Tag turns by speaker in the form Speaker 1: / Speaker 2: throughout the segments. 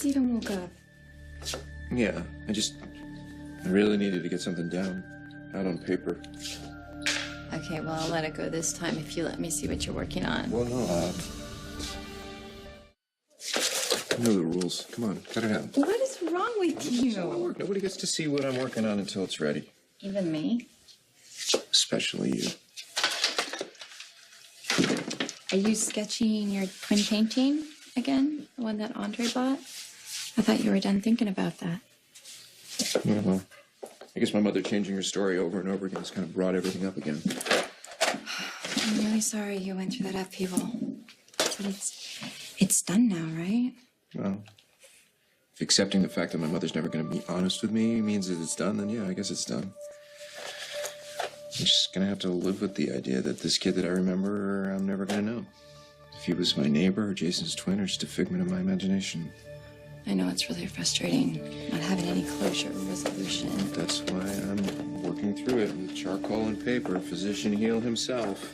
Speaker 1: kids even woke up.
Speaker 2: Yeah, I really needed to get something down, out on paper.
Speaker 1: Okay, well, I'll let it go this time if you let me see what you're working on.
Speaker 2: Well, no, you know the rules. Come on, cut it out.
Speaker 1: What is wrong with you?
Speaker 2: Work. Nobody gets to see what I'm working on until it's ready.
Speaker 1: Even me?
Speaker 2: Especially you.
Speaker 1: Are you sketching your twin painting again? The one that Andre bought? I thought you were done thinking about that.
Speaker 2: Well, I guess my mother changing her story over and over again has kind of brought everything up again.
Speaker 1: I'm really sorry you went through that upheaval. But it's done now, right?
Speaker 2: Well, if accepting the fact that my mother's never going to be honest with me means that it's done, then yeah, I guess it's done. I'm just going to have to live with the idea that this kid that I remember, I'm never going to know. If he was my neighbor or Jason's twin or just a figment of my imagination.
Speaker 1: I know it's really frustrating not having any closure or resolution.
Speaker 2: That's why I'm working through it with charcoal and paper. Physician Heal himself.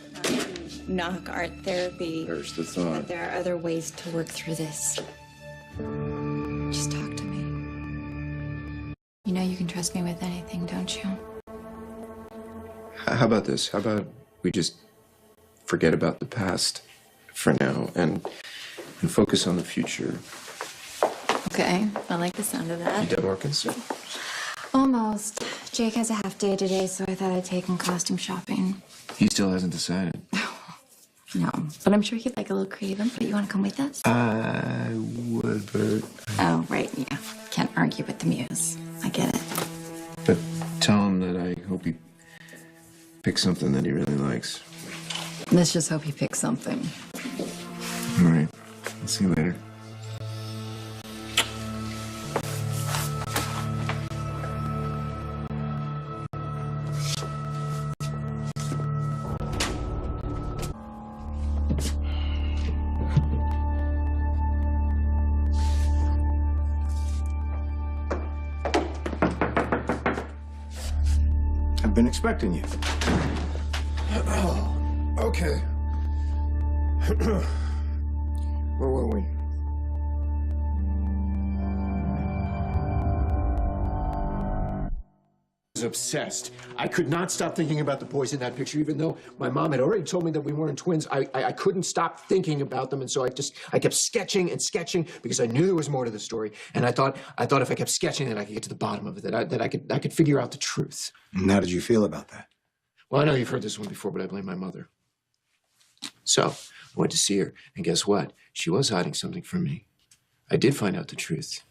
Speaker 1: Knock art therapy.
Speaker 2: There's the thought.
Speaker 1: But there are other ways to work through this. Just talk to me. You know you can trust me with anything, don't you?
Speaker 2: How about this? How about we just forget about the past for now and focus on the future?
Speaker 1: Okay, I like the sound of that.
Speaker 2: You done working still?
Speaker 1: Almost. Jake has a half day today, so I thought I'd take him costume shopping.
Speaker 2: He still hasn't decided.
Speaker 1: No, but I'm sure he'd like a little creative input. You want to come with us?
Speaker 2: I would, but...
Speaker 1: Oh, right, yeah. Can't argue with the muse. I get it.
Speaker 2: But tell him that I hope he picks something that he really likes.
Speaker 1: Let's just hope he picks something.
Speaker 2: All right. I'll see you later.
Speaker 3: I've been expecting you.
Speaker 2: Oh, okay. Where were we?
Speaker 3: I was obsessed. I could not stop thinking about the boys in that picture, even though my mom had already told me that we weren't twins. I couldn't stop thinking about them, and so I kept sketching and sketching because I knew there was more to the story. And I thought if I kept sketching, that I could get to the bottom of it, that I could figure out the truth.
Speaker 4: And how did you feel about that?
Speaker 3: Well, I know you've heard this one before, but I blame my mother. So I went to see her, and guess what? She was hiding something from me. I did find out the truth.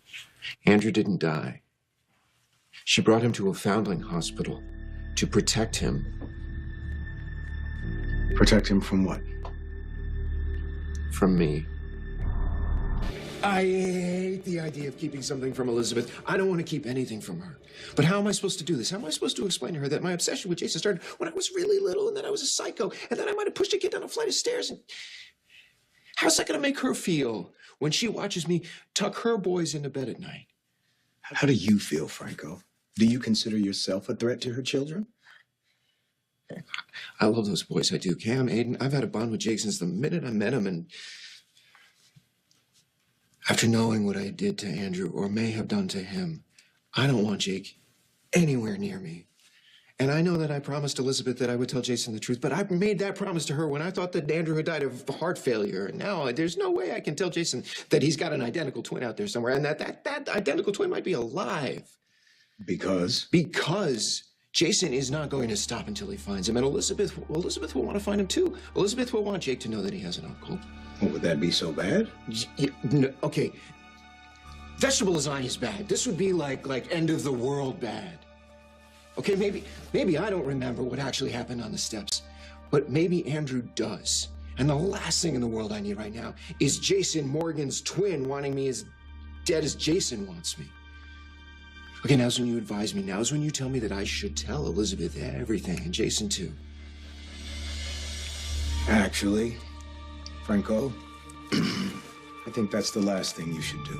Speaker 3: Andrew didn't die. She brought him to a foundling hospital to protect him.
Speaker 4: Protect him from what?
Speaker 3: From me. I hate the idea of keeping something from Elizabeth. I don't want to keep anything from her. But how am I supposed to do this? How am I supposed to explain to her that my obsession with Jason started when I was really little and that I was a psycho and that I might have pushed a kid down a flight of stairs? And how's that going to make her feel when she watches me tuck her boys into bed at night?
Speaker 4: How do you feel, Franco? Do you consider yourself a threat to her children?
Speaker 3: I love those boys. I do. Cam, Aiden, I've had a bond with Jake since the minute I met him, and after knowing what I did to Andrew or may have done to him, I don't want Jake anywhere near me. And I know that I promised Elizabeth that I would tell Jason the truth, but I made that promise to her when I thought that Andrew had died of heart failure. And now there's no way I can tell Jason that he's got an identical twin out there somewhere and that identical twin might be alive.
Speaker 4: Because?
Speaker 3: Because Jason is not going to stop until he finds him. And Elizabeth will want to find him too. Elizabeth will want Jake to know that he has an uncle.
Speaker 4: Well, would that be so bad?
Speaker 3: No, okay. Vegetable lasagna is bad. This would be like end of the world bad. Okay, maybe I don't remember what actually happened on the steps, but maybe Andrew does. And the last thing in the world I need right now is Jason Morgan's twin wanting me as dead as Jason wants me. Okay, now's when you advise me. Now's when you tell me that I should tell Elizabeth everything, and Jason too.
Speaker 4: Actually, Franco, I think that's the last thing you should do.